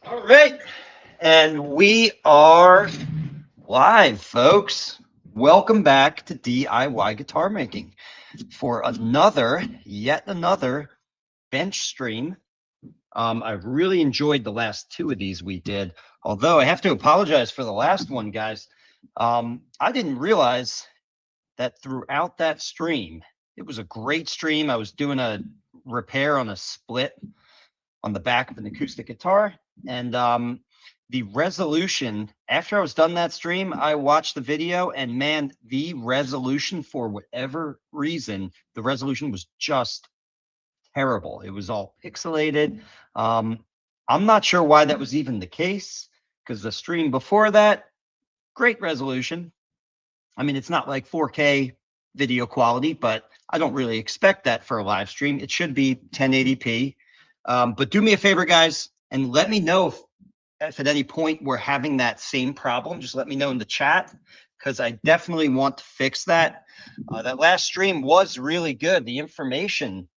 All right. And we are live, folks. Welcome back to DIY guitar making for yet another bench stream. I've really enjoyed the last two of these we did, although I have to apologize for the last one, guys. I didn't realize that throughout that stream, it was a great stream. I was doing a repair on a split on the back of an acoustic guitar. And the resolution, after I was done that stream, I watched the video, and man, the resolution, for whatever reason, the resolution was just terrible. It was all pixelated. I'm not sure why that was even the case, because the stream before that, great resolution. I mean, it's not like 4K video quality, but I don't really expect that for a live stream. It should be 1080p. But do me a favor, guys, and let me know if at any point we're having that same problem. Just let me know in the chat, because I definitely want to fix that. That last stream was really good. The information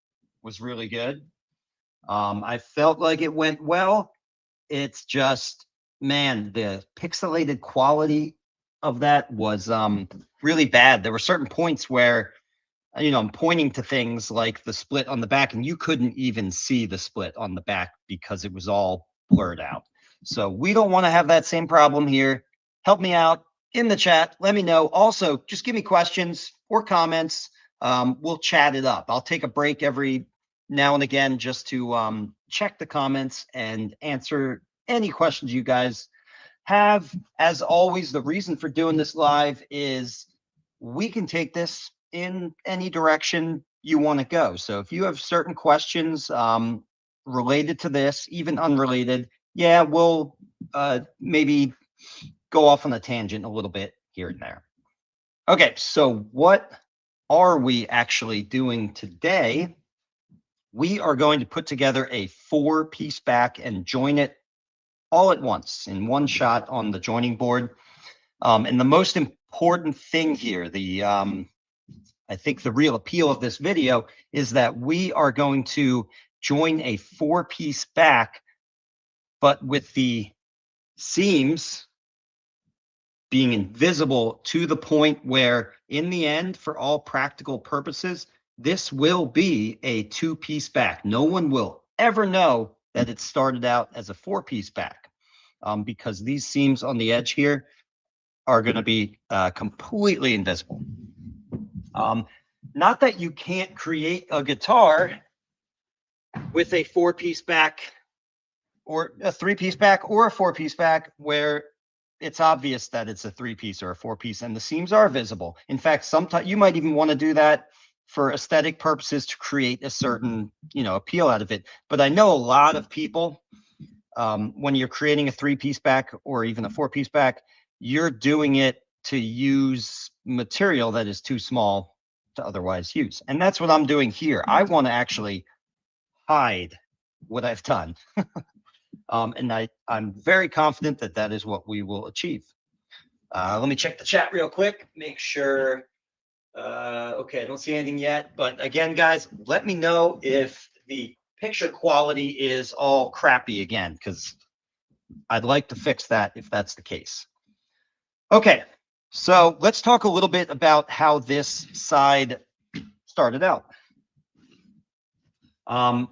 was really good. I felt like it went well. It's just, man, the pixelated quality of that was really bad. There were certain points where, I'm pointing to things like the split on the back, and you couldn't even see the split on the back because it was all blurred out. So we don't want to have that same problem here. Help me out in the chat. Let me know. Also, just give me questions or comments. We'll chat it up. I'll take a break every now and again just to check the comments and answer any questions you guys have. As always, the reason for doing this live is we can take this in any direction you want to go. So if you have certain questions related to this, even unrelated, yeah, we'll maybe go off on a tangent a little bit here and there. Okay, so what are we actually doing today? We are going to put together a 4-piece back and join it all at once in one shot on the joining board. And the most important thing here, I think the real appeal of this video is that we are going to join a 4-piece back, but with the seams being invisible to the point where, in the end, for all practical purposes, this will be a 2-piece back. No one will ever know that it started out as a 4-piece back, because these seams on the edge here are going to be completely invisible. Not that you can't create a guitar with a 4-piece back or a 3-piece back or a 4-piece back where it's obvious that it's a 3-piece or a 4-piece and the seams are visible. In fact, sometimes you might even want to do that for aesthetic purposes to create a certain, appeal out of it. But I know a lot of people, when you're creating a 3-piece back or even a 4-piece back, you're doing it to use material that is too small to otherwise use. And that's what I'm doing here. I want to actually hide what I've done. And I'm very confident that that is what we will achieve. Let me check the chat real quick, make sure. Okay, I don't see anything yet. But again, guys, let me know if the picture quality is all crappy again, because I'd like to fix that if that's the case. Okay, so let's talk a little bit about how this side started out. Or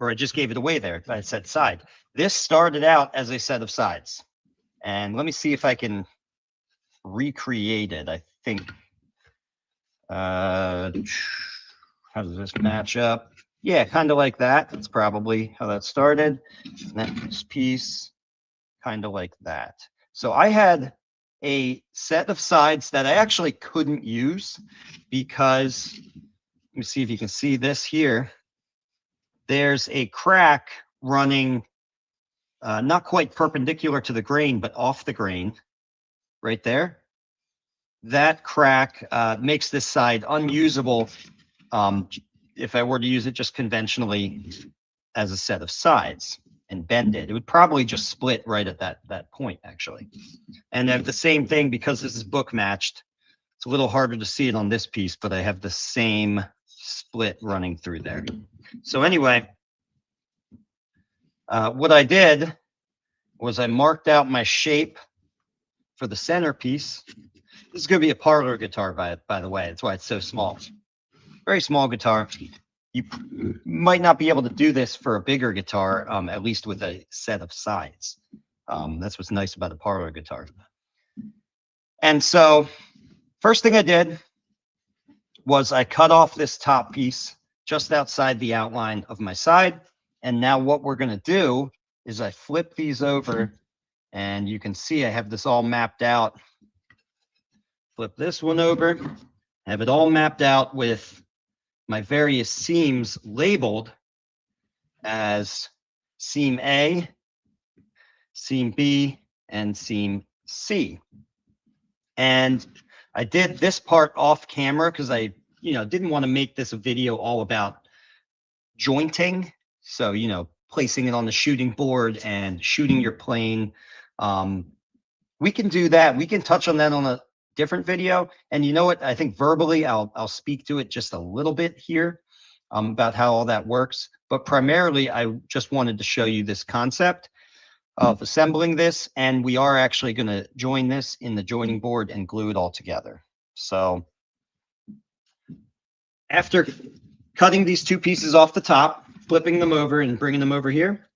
I just gave it away there. I said side. This started out as a set of sides. And let me see if I can recreate it. I think, how does this match up? Yeah, kind of like that. That's probably how that started. Next piece, kind of like that. So I had a set of sides that I actually couldn't use because, let me see if you can see this here. There's a crack running not quite perpendicular to the grain, but off the grain right there. That crack makes this side unusable if I were to use it just conventionally as a set of sides and bend it. It would probably just split right at that point, actually. And I have the same thing because this is book matched. It's a little harder to see it on this piece, but I have the same split running through there. So anyway, What I did was I marked out my shape for the centerpiece. This is going to be a parlor guitar, by the way. That's why it's so small. Very small guitar. You might not be able to do this for a bigger guitar, at least with a set of sides. That's what's nice about a parlor guitar. And so first thing I did was I cut off this top piece just outside the outline of my side. And now what we're going to do is I flip these over, and you can see I have this all mapped out. Flip this one over, have it all mapped out with my various seams labeled as seam A, seam B, and seam C. And I did this part off camera because I, didn't want to make this a video all about jointing. So, placing it on the shooting board and shooting your plane. We can do that. We can touch on that on a different video. And you know what? I think verbally, I'll speak to it just a little bit here about how all that works. But primarily, I just wanted to show you this concept of assembling this. And we are actually going to join this in the joining board and glue it all together. So after cutting these two pieces off the top, flipping them over and bringing them over here,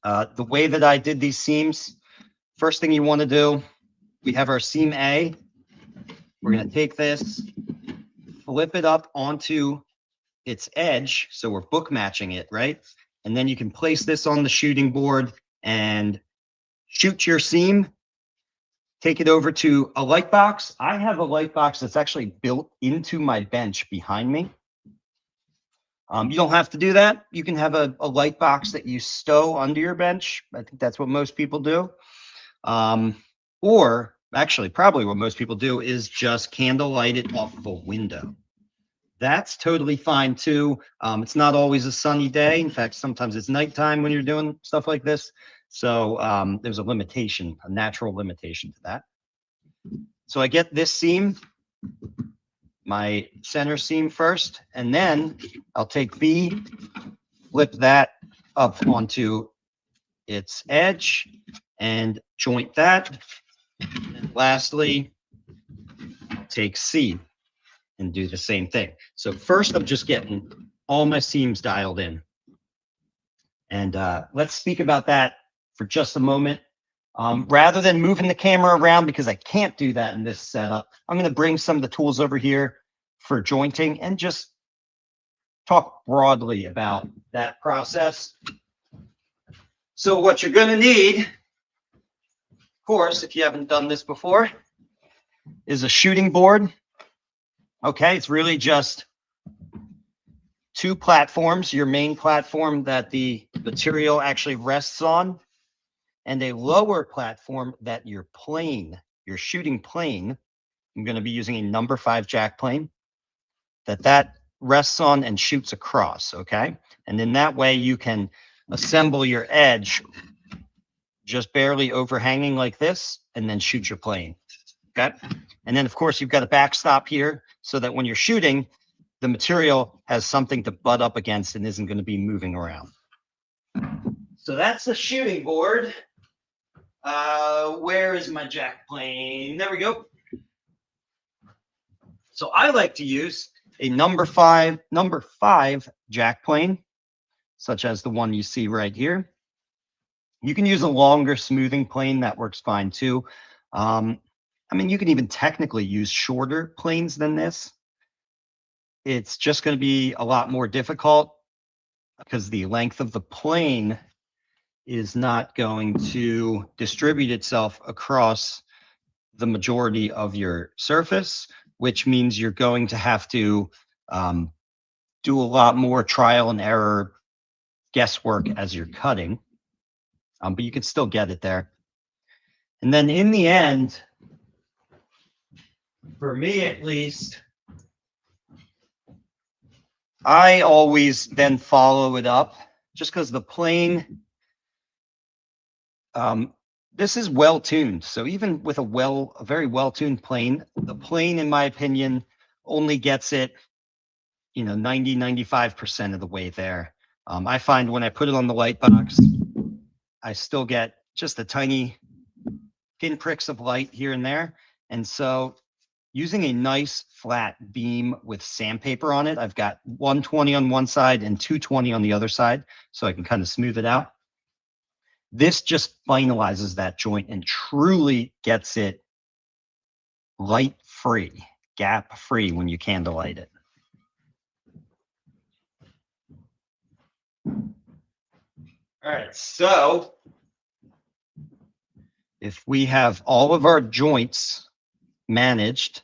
the way that I did these seams, first thing you want to do, we have our seam A. We're going to take this, flip it up onto its edge. So we're book matching it, right? And then you can place this on the shooting board and shoot your seam. Take it over to a light box. I have a light box that's actually built into my bench behind me. You don't have to do that. You can have a light box that you stow under your bench. I think that's what most people do. Or actually, probably what most people do is just candle light it off of a window. That's totally fine too. It's not always a sunny day. In fact, sometimes it's nighttime when you're doing stuff like this. So there's a limitation, a natural limitation to that. So I get this seam, my center seam first, and then I'll take B, flip that up onto its edge and joint that. And lastly, I'll take C and do the same thing. So first I'm just getting all my seams dialed in. And let's speak about that for just a moment. Rather than moving the camera around, because I can't do that in this setup, I'm going to bring some of the tools over here for jointing and just talk broadly about that process. So what you're going to need, of course, if you haven't done this before, is a shooting board. Okay, it's really just two platforms, your main platform that the material actually rests on, and a lower platform that your plane, your shooting plane, I'm going to be using a number 5 jack plane, that rests on and shoots across, okay? And in that way, you can assemble your edge just barely overhanging like this, and then shoot your plane, okay? And then, of course, you've got a backstop here so that when you're shooting, the material has something to butt up against and isn't going to be moving around. So that's the shooting board. Where is my jack plane? There we go. So I like to use a number five jack plane, such as the one you see right here. You can use a longer smoothing plane. That works fine too. I mean, you can even technically use shorter planes than this. It's just going to be a lot more difficult because the length of the plane is not going to distribute itself across the majority of your surface, which means you're going to have to do a lot more trial and error guesswork as you're cutting, but you can still get it there. And then in the end, for me at least, I always then follow it up just because the plane, this is well tuned. So even with a very well tuned plane, the plane, in my opinion, only gets it, 90, 95% of the way there. I find when I put it on the light box, I still get just a tiny pinpricks of light here and there. And so using a nice flat beam with sandpaper on it, I've got 120 on one side and 220 on the other side, so I can kind of smooth it out. This just finalizes that joint and truly gets it light free, gap free when you candlelight it. All right, so if we have all of our joints managed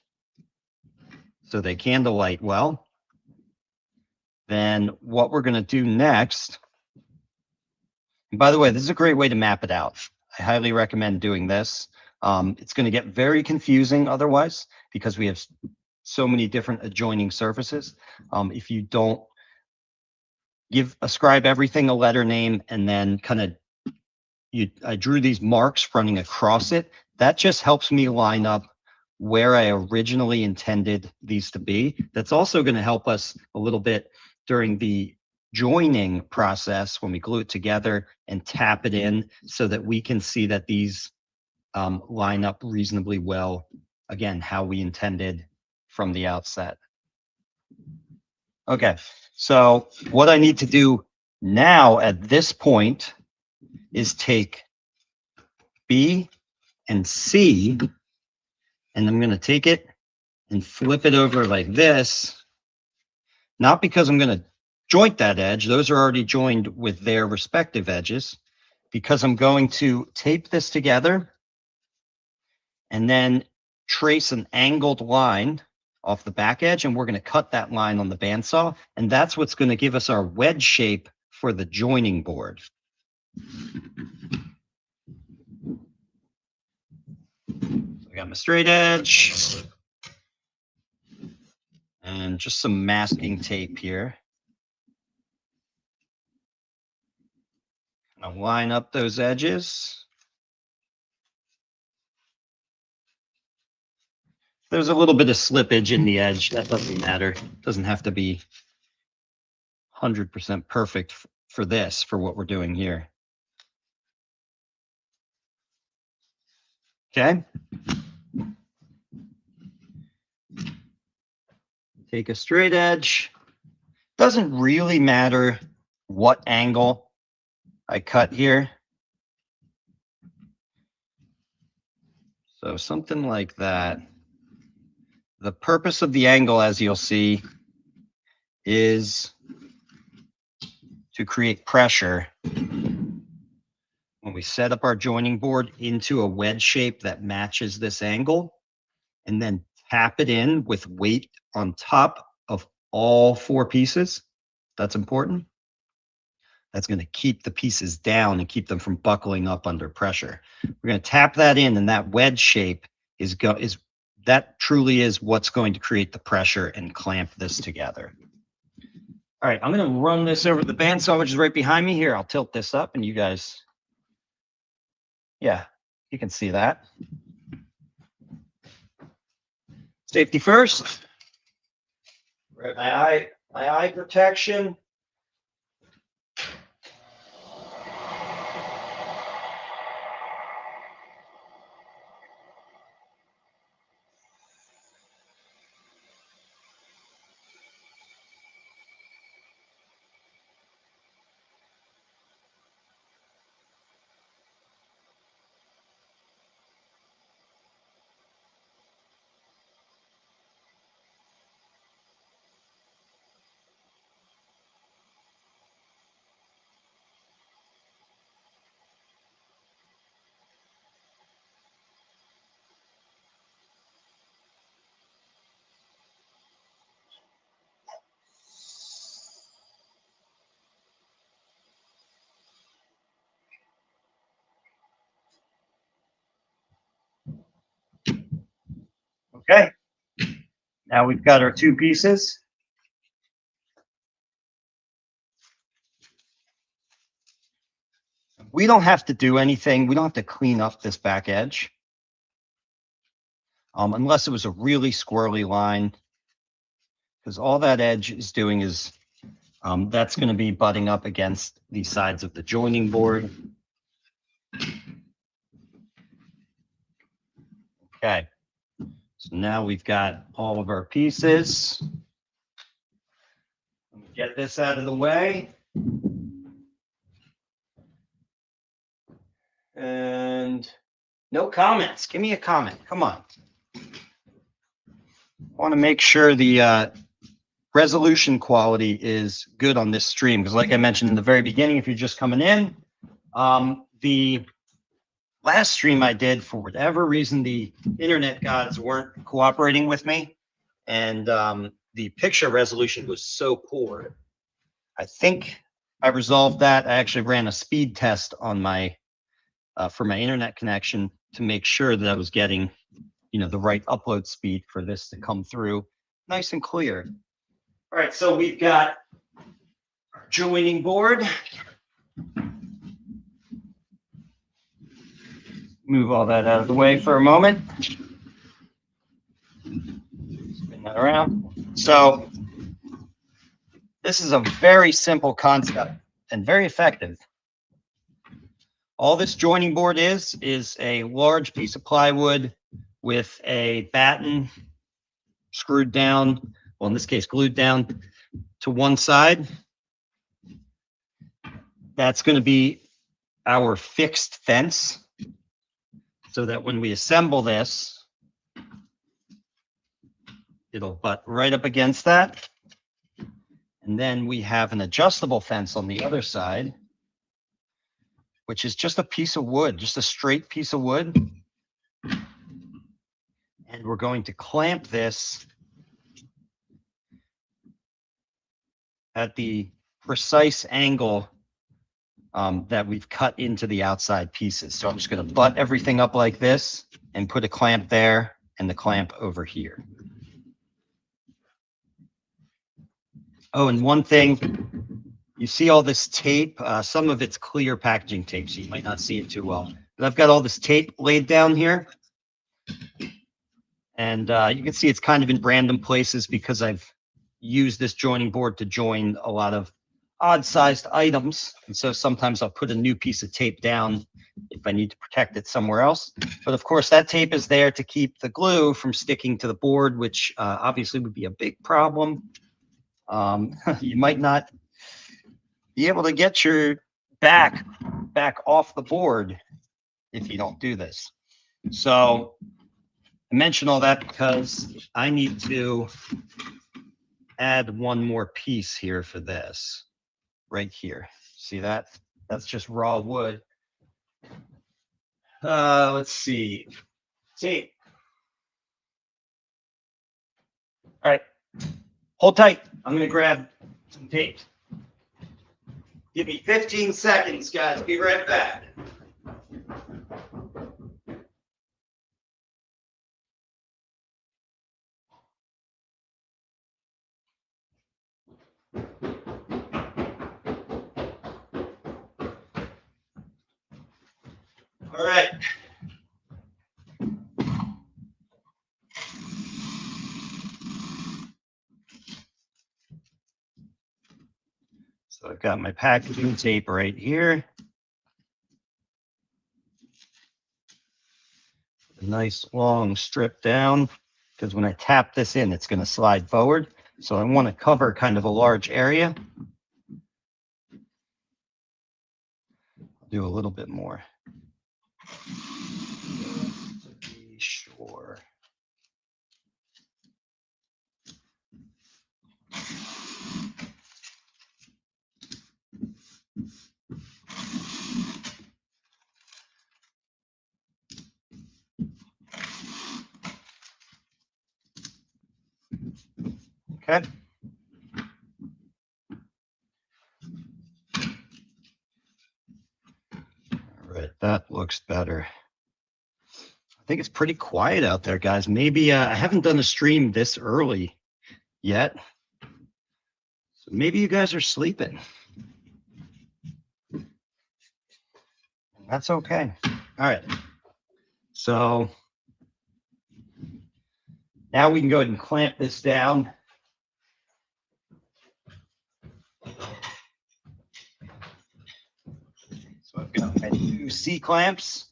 so they candlelight well, then what we're going to do next, and by the way, this is a great way to map it out. I highly recommend doing this. It's going to get very confusing otherwise because we have so many different adjoining surfaces. If you don't ascribe everything a letter name and then kind of I drew these marks running across it. That just helps me line up where I originally intended these to be. That's also going to help us a little bit during the joining process when we glue it together and tap it in so that we can see that these line up reasonably well. Again, how we intended from the outset. Okay, so what I need to do now at this point is take B and C, and I'm going to take it and flip it over like this, not because I'm going to joint that edge. Those are already joined with their respective edges, because I'm going to tape this together and then trace an angled line off the back edge, and we're going to cut that line on the bandsaw, and that's what's going to give us our wedge shape for the joining board. I got my straight edge and just some masking tape here. I'll line up those edges. There's a little bit of slippage in the edge. That doesn't matter. It doesn't have to be 100% perfect for this, for what we're doing here. Okay. Take a straight edge. Doesn't really matter what angle I cut here. So something like that. The purpose of the angle, as you'll see, is to create pressure when we set up our joining board into a wedge shape that matches this angle, and then tap it in with weight on top of all four pieces. That's important. That's going to keep the pieces down and keep them from buckling up under pressure. We're going to tap that in, and that wedge shape that truly is what's going to create the pressure and clamp this together. All right, I'm going to run this over the bandsaw, which is right behind me here. I'll tilt this up, and you guys, yeah, you can see that. Safety first. Right, my eye protection. Okay, now we've got our two pieces. We don't have to do anything. We don't have to clean up this back edge. Unless it was a really squirrely line, because all that edge is doing is That's going to be butting up against the sides of the joining board. Okay, so now we've got all of our pieces. Get this out of the way. And no comments. Give me a comment. Come on. I want to make sure the resolution quality is good on this stream, because like I mentioned in the very beginning, if you're just coming in, the last stream I did, for whatever reason, the internet gods weren't cooperating with me, and the picture resolution was so poor. I think I resolved that. I actually ran a speed test on my for my internet connection to make sure that I was getting, the right upload speed for this to come through nice and clear. All right, so we've got our joining board. Move all that out of the way for a moment. Spin that around. So this is a very simple concept and very effective. All this joining board is a large piece of plywood with a batten screwed down, well, in this case, glued down to one side. That's going to be our fixed fence, so that when we assemble this, it'll butt right up against that. And then we have an adjustable fence on the other side, which is just a piece of wood, just a straight piece of wood. And we're going to clamp this at the precise angle that we've cut into the outside pieces. So I'm just going to butt everything up like this and put a clamp there and the clamp over here. Oh, and one thing, you see all this tape, some of it's clear packaging tape, so you might not see it too well. But I've got all this tape laid down here. And you can see it's kind of in random places because I've used this joining board to join a lot of odd-sized items. And so sometimes I'll put a new piece of tape down if I need to protect it somewhere else. But of course, that tape is there to keep the glue from sticking to the board, which obviously would be a big problem. You might not be able to get your back off the board if you don't do this. So I mention all that because I need to add one more piece here for this, right here. See that? That's just raw wood. Let's see. Tape. All right. Hold tight. I'm going to grab some tape. Give me 15 seconds, guys. Be right back. All right. So I've got my packaging tape right here. A nice long strip down, because when I tap this in, it's going to slide forward. So I want to cover kind of a large area. I'll do a little bit more. To be sure. Okay. All right, that looks better. I think it's pretty quiet out there, guys. Maybe I haven't done a stream this early yet. So maybe you guys are sleeping. That's okay. All right. So now we can go ahead and clamp this down. So I've got my two C clamps.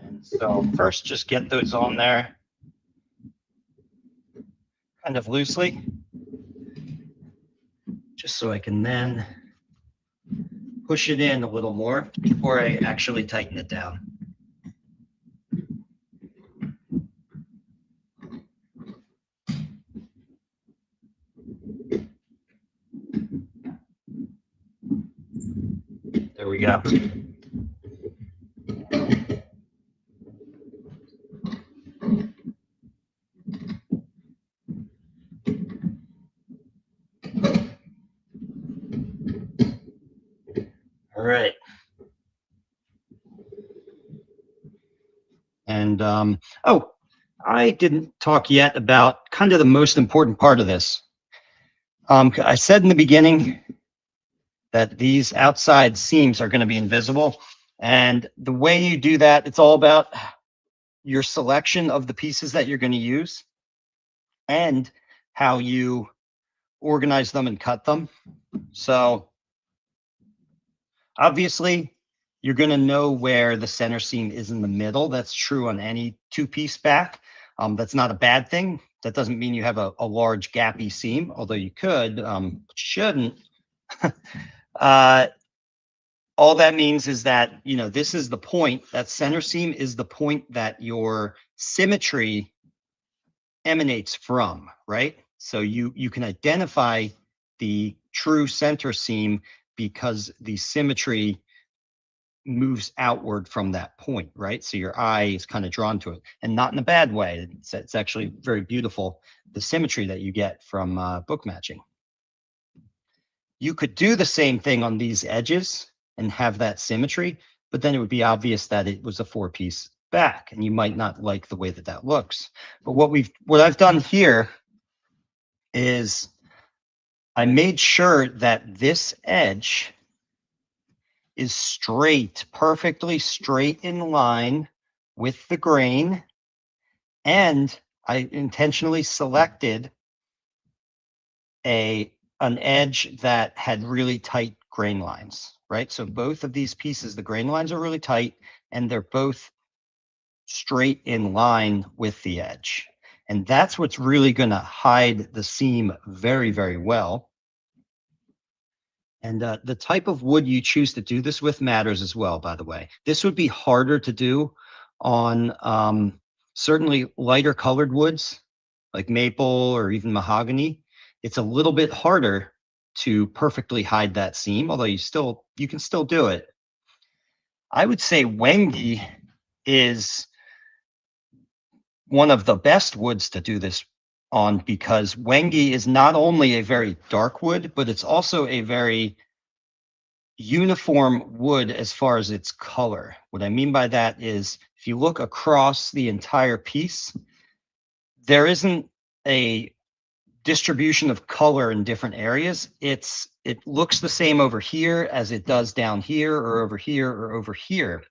And so first, just get those on there kind of loosely, just so I can then push it in a little more before I actually tighten it down. There we go. All right. And oh, I didn't talk yet about kind of the most important part of this. I said in the beginning that these outside seams are going to be invisible. And the way you do that, it's all about your selection of the pieces that you're going to use and how you organize them and cut them. So obviously, you're going to know where the center seam is in the middle. That's true on any two-piece back. That's not a bad thing. That doesn't mean you have a large gappy seam, although you could, but shouldn't. All that means is that, you know, this is the point, that center seam is the point that your symmetry emanates from, right? So you can identify the true center seam because the symmetry moves outward from that point, right? So your eye is kind of drawn to it, and not in a bad way. It's actually very beautiful, the symmetry that you get from book matching. You could do the same thing on these edges and have that symmetry, but then it would be obvious that it was a four-piece back, and you might not like the way that that looks. But what I've done here is I made sure that this edge is straight, perfectly straight in line with the grain, and I intentionally selected an edge that had really tight grain lines, right? So both of these pieces, the grain lines are really tight, and they're both straight in line with the edge. And that's what's really going to hide the seam very, very well. And the type of wood you choose to do this with matters as well, by the way. This would be harder to do on certainly lighter colored woods like maple or even mahogany. It's a little bit harder to perfectly hide that seam, although you can still do it. I would say Wengi is one of the best woods to do this on, because Wengi is not only a very dark wood, but it's also a very uniform wood as far as its color. What I mean by that is if you look across the entire piece, there isn't a distribution of color in different areas. It looks the same over here as it does down here or over here or over here.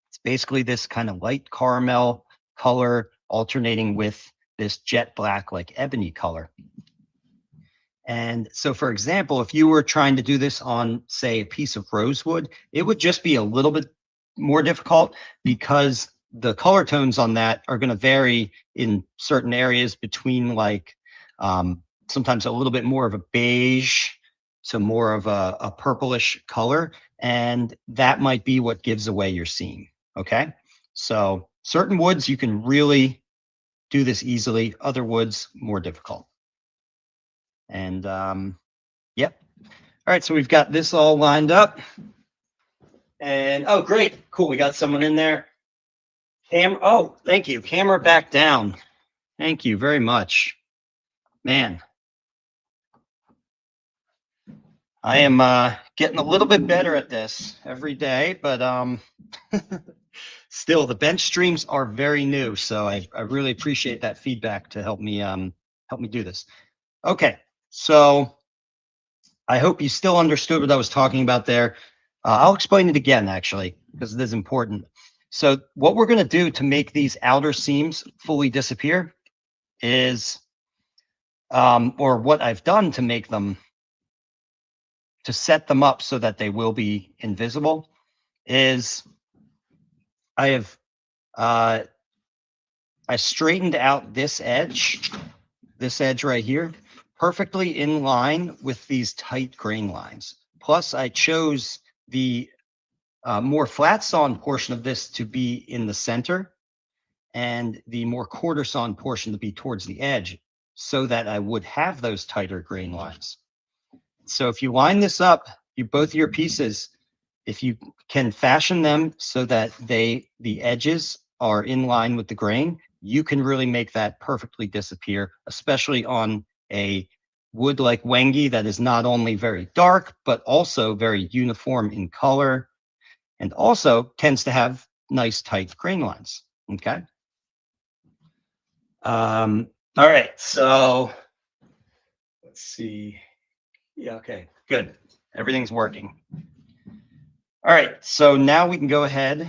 It's basically this kind of light caramel color alternating with this jet black like ebony color. And so, for example, if you were trying to do this on, say, a piece of rosewood, it would just be a little bit more difficult because the color tones on that are going to vary in certain areas between like sometimes a little bit more of a beige to more of a purplish color. And that might be what gives away your seam. Okay. So certain woods, you can really do this easily. Other woods, more difficult. And yep. All right, so we've got this all lined up. And oh, great. Cool. We got someone in there. Oh, thank you. Camera back down. Thank you very much. Man. I am getting a little bit better at this every day, but still the bench streams are very new, so I really appreciate that feedback to help me do this. Okay, so I hope you still understood what I was talking about there. I'll explain it again, actually, because it is important. So what we're going to do to make these outer seams fully disappear is, or what I've done to make them, to set them up so that they will be invisible, is I have I straightened out this edge right here, perfectly in line with these tight grain lines. Plus, I chose the more flat sawn portion of this to be in the center and the more quarter sawn portion to be towards the edge so that I would have those tighter grain lines. So if you line this up, both of your pieces, if you can fashion them so that the edges are in line with the grain, you can really make that perfectly disappear, especially on a wood like Wengi that is not only very dark, but also very uniform in color and also tends to have nice tight grain lines. Okay. All right. So let's see. Yeah. Okay. Good. Everything's working. All right. So now we can go ahead.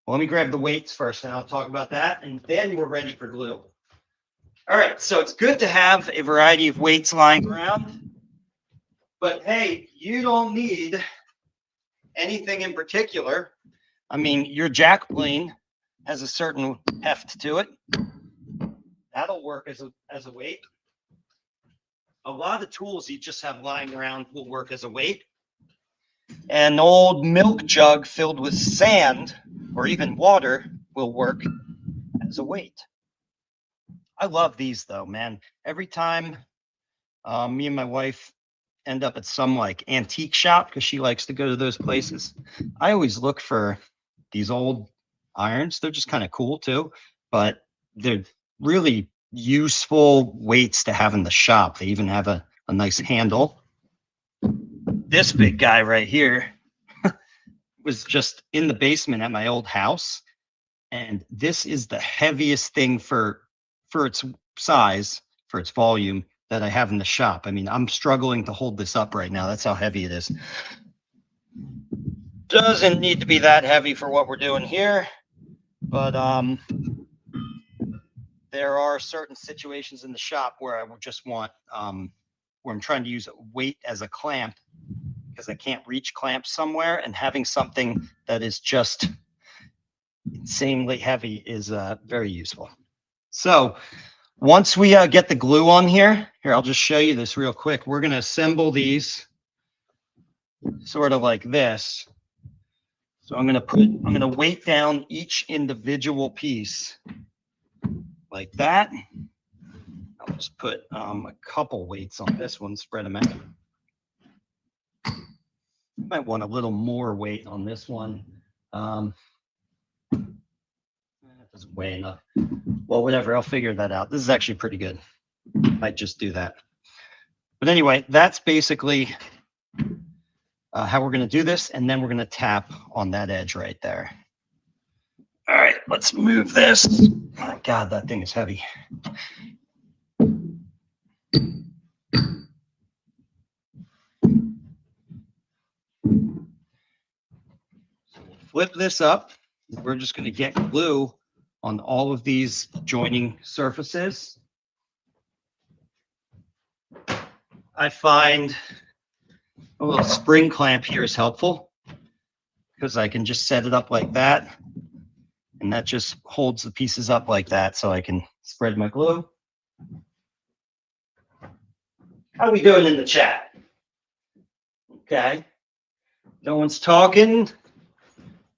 Well, let me grab the weights first, and I'll talk about that, and then we're ready for glue. All right. So it's good to have a variety of weights lying around, but hey, you don't need anything in particular. I mean, your jack plane has a certain heft to it. That'll work as a weight. A lot of tools you just have lying around will work as a weight. An old milk jug filled with sand or even water will work as a weight. I love these though, man. Every time me and my wife end up at some like antique shop, because she likes to go to those places, I always look for these old irons. They're just kind of cool too, but they're really useful weights to have in the shop. They even have a nice handle. This big guy right here was just in the basement at my old house, and this is the heaviest thing for its size, for its volume, that I have in the shop. I mean, I'm struggling to hold this up right now. That's how heavy it is. Doesn't need to be that heavy for what we're doing here, but there are certain situations in the shop where I will just want where I'm trying to use weight as a clamp because I can't reach clamps somewhere, and having something that is just insanely heavy is very useful. So once we get the glue on here, I'll just show you this real quick. We're going to assemble these sort of like this. So I'm going to weight down each individual piece like that. I'll just put a couple weights on this one, spread them out. Might want a little more weight on this one. That doesn't weigh enough. Well, whatever, I'll figure that out. This is actually pretty good. Might just do that. But anyway, that's basically how we're going to do this. And then we're going to tap on that edge right there. All right, let's move this. Oh, God, that thing is heavy. Flip this up. We're just going to get glue on all of these joining surfaces. I find a little spring clamp here is helpful because I can just set it up like that, and that just holds the pieces up like that so I can spread my glue. How are we doing in the chat? Okay. No one's talking,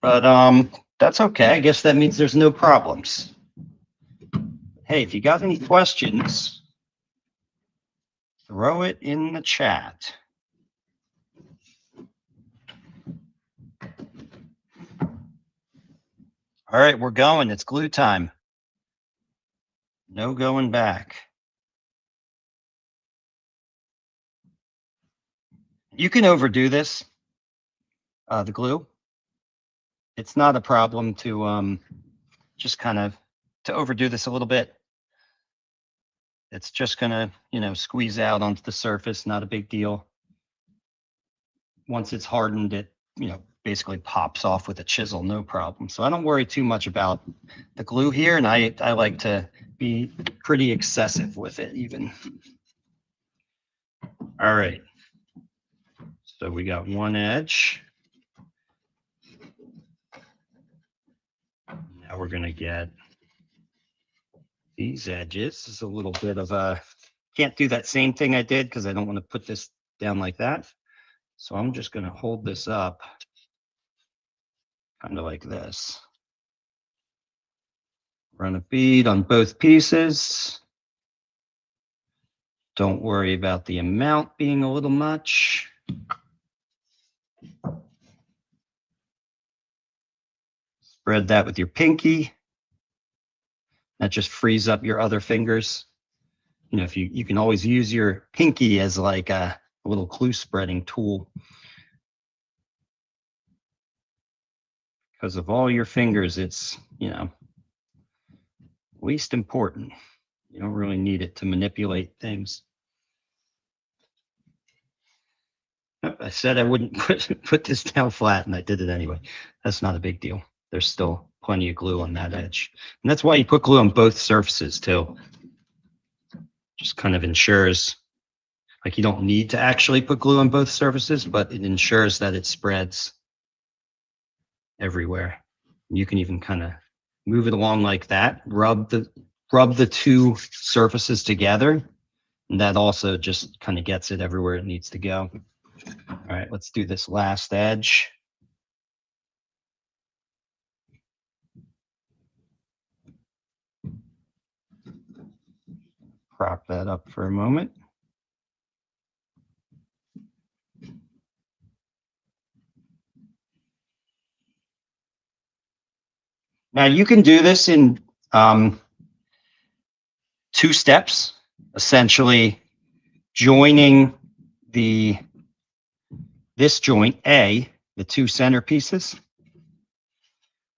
but that's okay. I guess that means there's no problems. Hey, if you got any questions, throw it in the chat. All right, we're going. It's glue time. No going back. You can overdo this, the glue. It's not a problem to just kind of to overdo this a little bit. It's just gonna, squeeze out onto the surface, not a big deal. Once it's hardened, it, basically pops off with a chisel, no problem. So I don't worry too much about the glue here, and I like to be pretty excessive with it even. All right. So we got one edge. Now we're gonna get these edges. This is a little bit of a, can't do that same thing I did because I don't want to put this down like that. So I'm just gonna hold this up kind of like this. Run a bead on both pieces. Don't worry about the amount being a little much. Spread that with your pinky. That just frees up your other fingers. If you can always use your pinky as like a little clue spreading tool. Because of all your fingers, it's, least important. You don't really need it to manipulate things. I said I wouldn't put this down flat, and I did it anyway. That's not a big deal. There's still plenty of glue on that edge. And that's why you put glue on both surfaces too. Just kind of ensures, like, you don't need to actually put glue on both surfaces, but it ensures that it spreads everywhere. You can even kind of move it along like that, rub the two surfaces together, and that also just kind of gets it everywhere it needs to go. All right, let's do this last edge. Prop that up for a moment. Now you can do this in 2 steps, essentially joining this joint A, the 2 center pieces,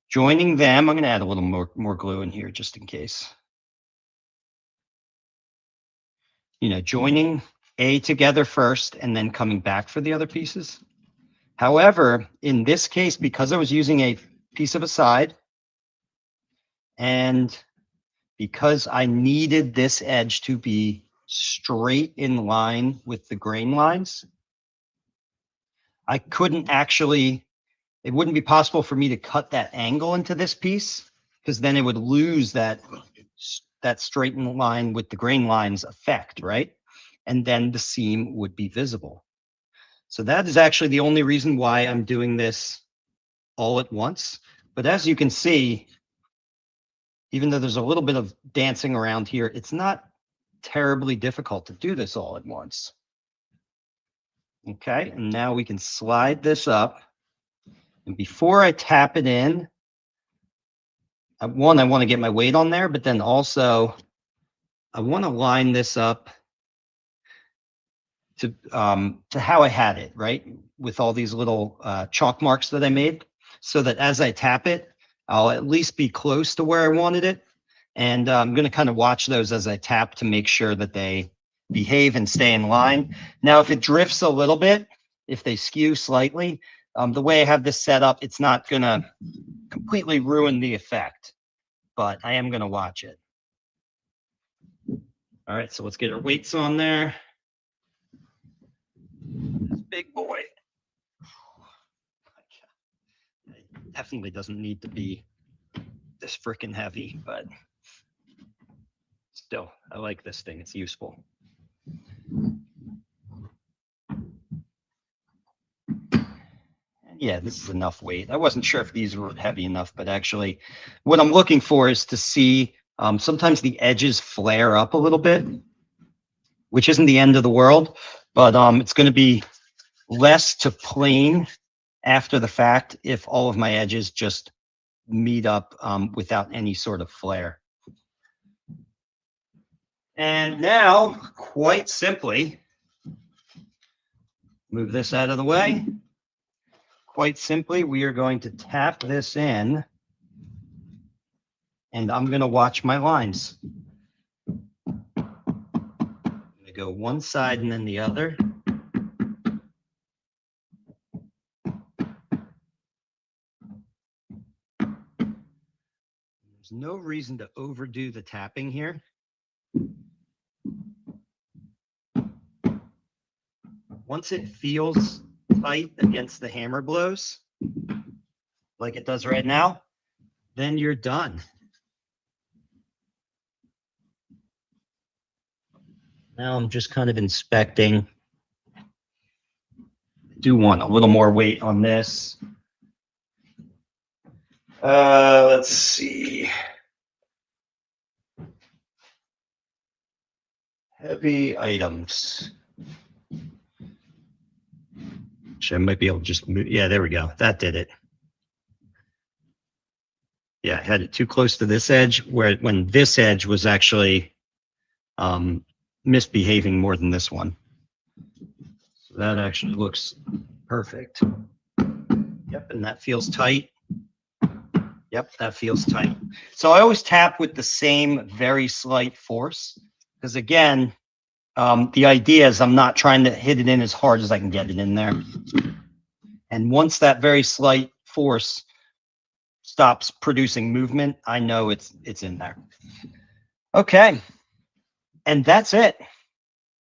joining them. I'm going to add a little more glue in here just in case. Joining A together first and then coming back for the other pieces. However, in this case, because I was using a piece of a side, and because I needed this edge to be straight in line with the grain lines, I couldn't actually, it wouldn't be possible for me to cut that angle into this piece, because then it would lose that straight in line with the grain lines effect, right? And then the seam would be visible. So that is actually the only reason why I'm doing this all at once. But as you can see, even though there's a little bit of dancing around here, it's not terribly difficult to do this all at once. Okay, and now we can slide this up. And before I tap it in, I want to get my weight on there, but then also I want to line this up to how I had it, right? With all these little chalk marks that I made, so that as I tap it, I'll at least be close to where I wanted it. And I'm going to kind of watch those as I tap to make sure that they behave and stay in line. Now, if it drifts a little bit, if they skew slightly, the way I have this set up, it's not going to completely ruin the effect, but I am going to watch it. All right, so let's get our weights on there. This big boy. It definitely doesn't need to be this freaking heavy, but still, I like this thing. It's useful. Yeah, this is enough weight. I wasn't sure if these were heavy enough, but actually what I'm looking for is to see sometimes the edges flare up a little bit, which isn't the end of the world, but it's going to be less to plane after the fact if all of my edges just meet up without any sort of flare. And now, quite simply, Move this out of the way. Quite simply, we are going to tap this in, and I'm going to watch my lines. I'm going to go one side and then the other. There's no reason to overdo the tapping here. Once it feels tight against the hammer blows, like it does right now, then you're done. Now I'm just kind of inspecting. I do want a little more weight on this. Let's see. Heavy items. Actually, I might be able to just move. Yeah, there we go. That did it. Yeah, I had it too close to this edge, when this edge was actually misbehaving more than this one. So that actually looks perfect. Yep, and that feels tight. Yep, that feels tight. So I always tap with the same very slight force, because again, the idea is I'm not trying to hit it in as hard as I can get it in there. And once that very slight force stops producing movement, I know it's in there. Okay, and that's it.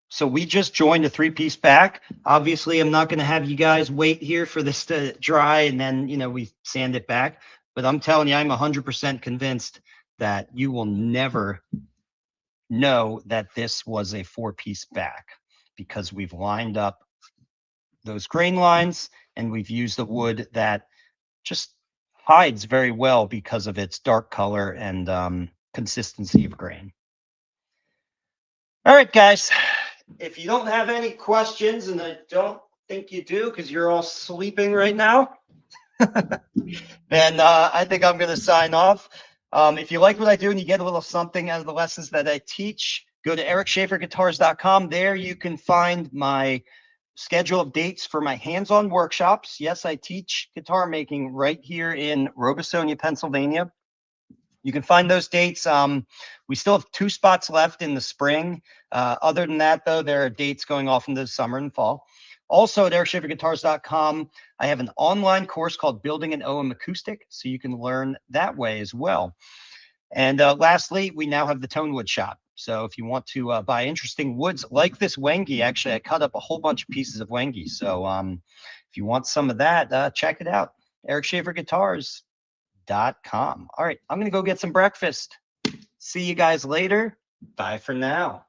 So we just joined a 3-piece back. Obviously, I'm not going to have you guys wait here for this to dry and then, we sand it back. But I'm telling you, I'm 100% convinced that you will never know that this was a 4-piece back, because we've lined up those grain lines and we've used a wood that just hides very well because of its dark color and consistency of grain. All right, guys. If you don't have any questions, and I don't think you do because you're all sleeping right now, then I think I'm going to sign off. If you like what I do and you get a little something out of the lessons that I teach, go to ericschaferguitars.com. There you can find my schedule of dates for my hands-on workshops. Yes, I teach guitar making right here in Robesonia, Pennsylvania. You can find those dates. We still have 2 spots left in the spring. Other than that, though, there are dates going off into the summer and fall. Also at ericschaferguitars.com, I have an online course called Building an OM Acoustic, so you can learn that way as well. And lastly, we now have the Tone Wood Shop. So if you want to buy interesting woods like this Wengi, actually, I cut up a whole bunch of pieces of Wengi. So if you want some of that, check it out. ericschaferguitars.com. All right, I'm going to go get some breakfast. See you guys later. Bye for now.